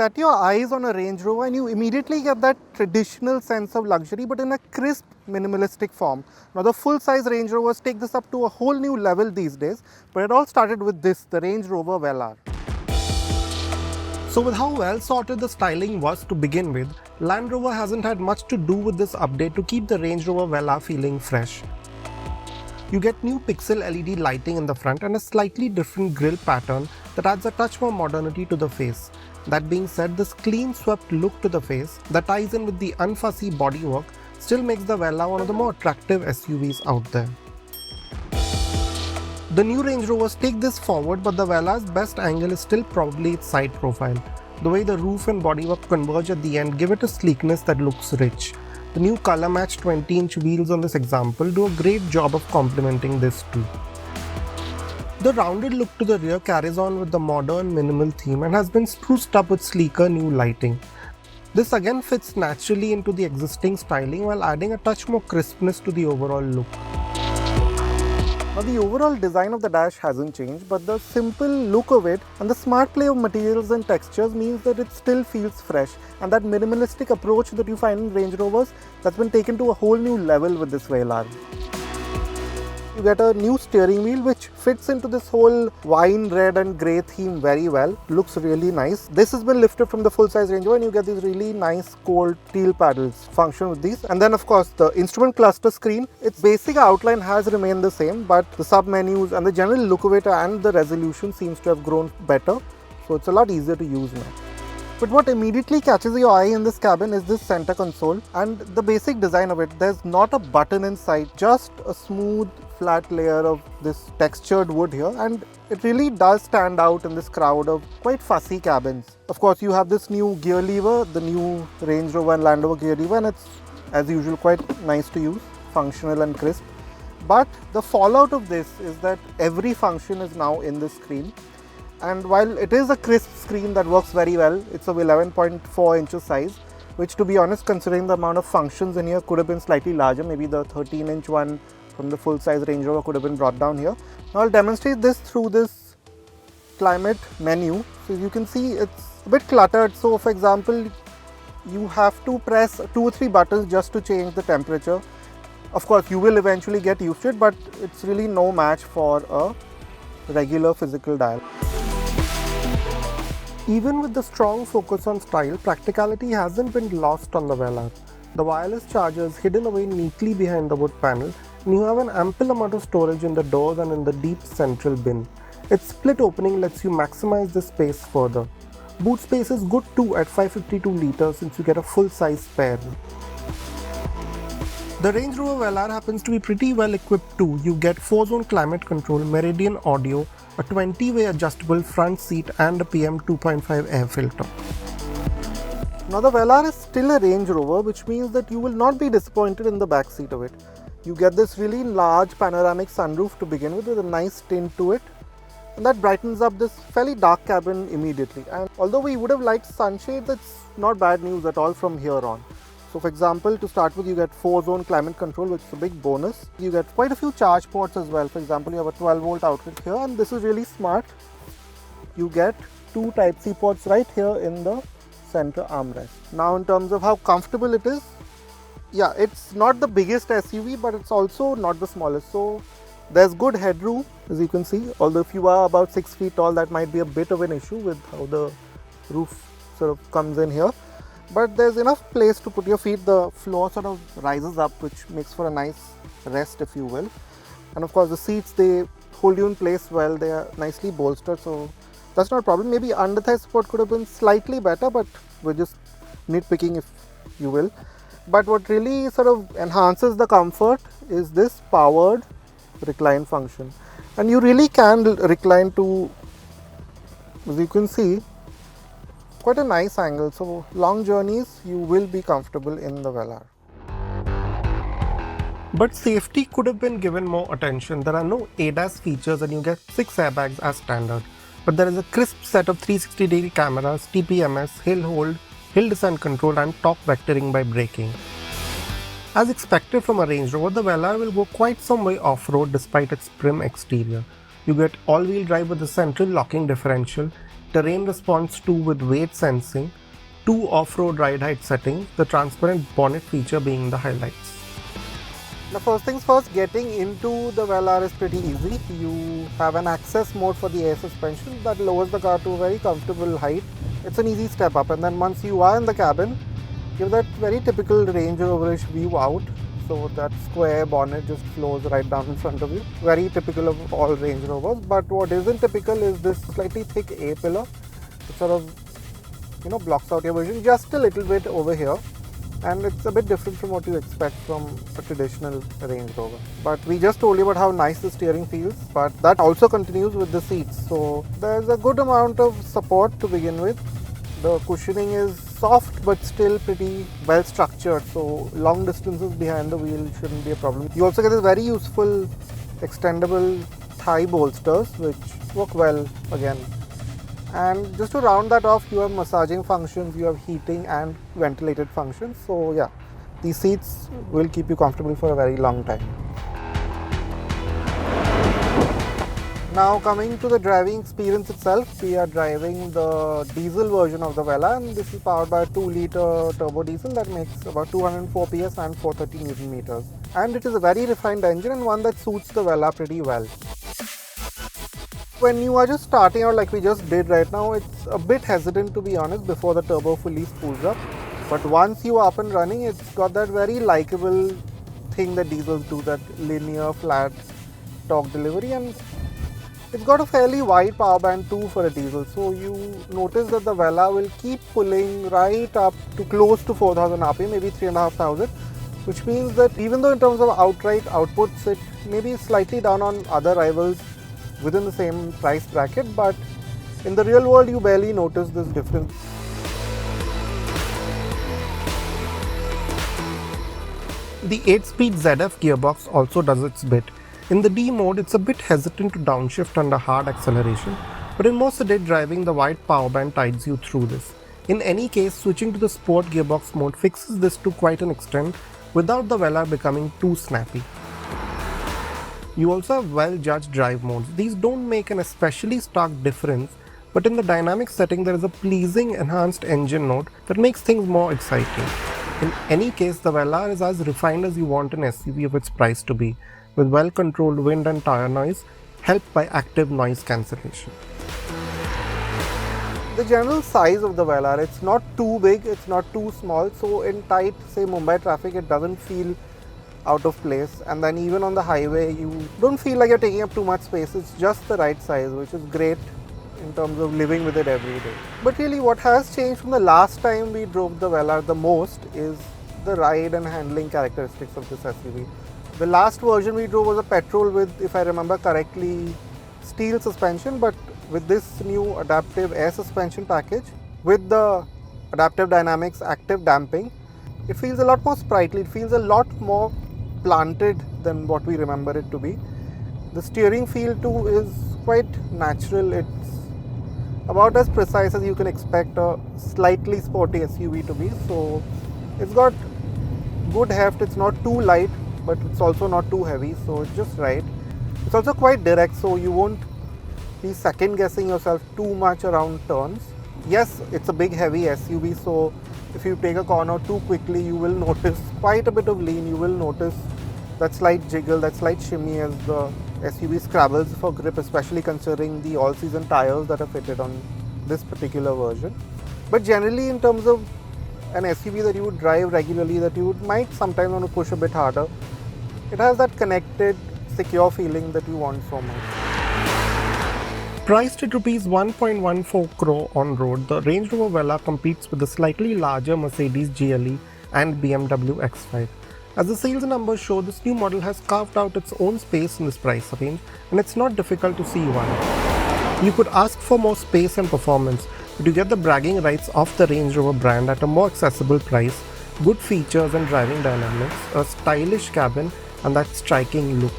set your eyes on a Range Rover and you immediately get that traditional sense of luxury, but in a crisp, minimalistic form. Now the full-size Range Rovers take this up to a whole new level these days, but it all started with this, the Range Rover Velar. So with how well sorted the styling was to begin with, Land Rover hasn't had much to do with this update to keep the Range Rover Velar feeling fresh. You get new pixel LED lighting in the front and a slightly different grille pattern that adds a touch more modernity to the face. That being said, this clean swept look to the face that ties in with the unfussy bodywork still makes the Velar one of the more attractive SUVs out there. The new Range Rovers take this forward, but the Velar's best angle is still probably its side profile. The way the roof and bodywork converge at the end give it a sleekness that looks rich. The new color-matched 20-inch wheels on this example do a great job of complementing this too. The rounded look to the rear carries on with the modern minimal theme and has been spruced up with sleeker new lighting. This again fits naturally into the existing styling while adding a touch more crispness to the overall look. Now the overall design of the dash hasn't changed, but the simple look of it and the smart play of materials and textures means that it still feels fresh, and that minimalistic approach that you find in Range Rovers, that's been taken to a whole new level with this Velar. You get a new steering wheel which fits into this whole wine red and grey theme very well. Looks really nice. This has been lifted from the full-size Range Rover and you get these really nice cold steel paddles function with these. And then of course the instrument cluster screen, its basic outline has remained the same, but the sub-menus and the general look of it and the resolution seems to have grown better. So it's a lot easier to use now. But what immediately catches your eye in this cabin is this center console and the basic design of it. There's not a button inside, just a smooth flat layer of this textured wood here, and it really does stand out in this crowd of quite fussy cabins. Of course, you have this new gear lever, the new Range Rover and Land Rover gear lever, and it's as usual quite nice to use, functional and crisp. But the fallout of this is that every function is now in this screen. And while it is a crisp screen that works very well, it's of 11.4 inches size, which to be honest, considering the amount of functions in here, could have been slightly larger. Maybe the 13-inch one from the full-size Range Rover could have been brought down here. Now I'll demonstrate this through this climate menu. So you can see it's a bit cluttered. So for example, you have to press 2 or 3 buttons just to change the temperature. Of course, you will eventually get used to it, but it's really no match for a regular physical dial. Even with the strong focus on style, practicality hasn't been lost on the Velar. The wireless charger is hidden away neatly behind the wood panel, and you have an ample amount of storage in the doors and in the deep central bin. Its split opening lets you maximize the space further. Boot space is good too at 552 litres since you get a full-size spare. The Range Rover Velar happens to be pretty well equipped too. You get 4-zone climate control, Meridian audio, a 20-way adjustable front seat and a PM 2.5 air filter. Now the Velar is still a Range Rover, which means that you will not be disappointed in the back seat of it. You get this really large panoramic sunroof to begin with a nice tint to it, and that brightens up this fairly dark cabin immediately. And although we would have liked sunshade, that's not bad news at all from here on. So for example, to start with, you get 4-zone climate control, which is a big bonus. You get quite a few charge ports as well. For example, you have a 12-volt outlet here, and this is really smart. You get 2 Type-C ports right here in the center armrest. Now in terms of how comfortable it is, yeah, it's not the biggest SUV, but it's also not the smallest. So there's good headroom, as you can see. Although if you are about 6 feet tall, that might be a bit of an issue with how the roof sort of comes in here. But there's enough place to put your feet. The floor sort of rises up, which makes for a nice rest, if you will. And of course the seats, they hold you in place well. They are nicely bolstered, so that's not a problem. Maybe under thigh support could have been slightly better, but we're just nitpicking, if you will. But what really sort of enhances the comfort is this powered recline function. And you really can recline to, as you can see, quite a nice angle. So long journeys, you will be comfortable in the Velar. But safety could have been given more attention. There are no ADAS features and you get 6 airbags as standard. But there is a crisp set of 360-degree cameras, TPMS, hill hold, hill descent control and torque vectoring by braking. As expected from a Range Rover, the Velar will go quite some way off-road despite its prim exterior. You get all-wheel drive with a central locking differential, terrain response 2 with weight sensing, 2 off-road ride height settings, the transparent bonnet feature being the highlights. Now first things first, getting into the Velar is pretty easy. You have an access mode for the air suspension that lowers the car to a very comfortable height. It's an easy step up, and then once you are in the cabin, you have that very typical Range Roverish view out. So that square bonnet just flows right down in front of you. Very typical of all Range Rovers, but what isn't typical is this slightly thick A-pillar. It sort of, blocks out your vision just a little bit over here. And it's a bit different from what you expect from a traditional Range Rover. But we just told you about how nice the steering feels, but that also continues with the seats. So there's a good amount of support to begin with. The cushioning is soft but still pretty well structured, so long distances behind the wheel shouldn't be a problem. You also get this very useful extendable thigh bolsters which work well again. And just to round that off, you have massaging functions, you have heating and ventilated functions. So yeah, these seats will keep you comfortable for a very long time. Now coming to the driving experience itself, we are driving the diesel version of the Velar, and this is powered by a 2-litre turbo diesel that makes about 204 PS and 430 Newton meters. And it is a very refined engine and one that suits the Velar pretty well. When you are just starting out like we just did right now, it's a bit hesitant to be honest before the turbo fully spools up. But once you are up and running, it's got that very likable thing that diesels do, that linear flat torque delivery, and it's got a fairly wide power band too for a diesel. So you notice that the Velar will keep pulling right up to close to 4000 RPM, maybe 3500, which means that even though in terms of outright outputs it may be slightly down on other rivals within the same price bracket, but in the real world you barely notice this difference. The 8-speed ZF gearbox also does its bit. In the D mode, it's a bit hesitant to downshift under hard acceleration, but in more sedate driving, the wide power band tides you through this. In any case, switching to the sport gearbox mode fixes this to quite an extent without the Velar becoming too snappy. You also have well-judged drive modes. These don't make an especially stark difference, but in the dynamic setting there is a pleasing enhanced engine note that makes things more exciting. In any case, the Velar is as refined as you want an SUV of its price to be, with well-controlled wind and tire noise, helped by active noise cancellation. The general size of the Velar, it's not too big, it's not too small, so in tight, say Mumbai traffic, it doesn't feel out of place, and then even on the highway you don't feel like you're taking up too much space. It's just the right size, which is great in terms of living with it every day. But really what has changed from the last time we drove the Velar the most is the ride and handling characteristics of this SUV. The last version we drove was a petrol with, if I remember correctly, steel suspension, but with this new adaptive air suspension package with the adaptive dynamics active damping, it feels a lot more sprightly, it feels a lot more planted than what we remember it to be. The steering feel too is quite natural. It's about as precise as you can expect a slightly sporty SUV to be. So it's got good heft, it's not too light but it's also not too heavy, so it's just right. It's also quite direct, so you won't be second guessing yourself too much around turns. Yes, it's a big heavy SUV, so if you take a corner too quickly, you will notice quite a bit of lean. You will notice that slight jiggle, that slight shimmy as the SUV scrabbles for grip, especially considering the all-season tires that are fitted on this particular version. But generally, in terms of an SUV that you would drive regularly, that you might sometimes want to push a bit harder, it has that connected, secure feeling that you want so much. Priced at Rs 1.14 crore on road, the Range Rover Velar competes with the slightly larger Mercedes GLE and BMW X5. As the sales numbers show, this new model has carved out its own space in this price range, and it's not difficult to see why. You could ask for more space and performance, but you get the bragging rights of the Range Rover brand at a more accessible price, good features and driving dynamics, a stylish cabin, and that striking look.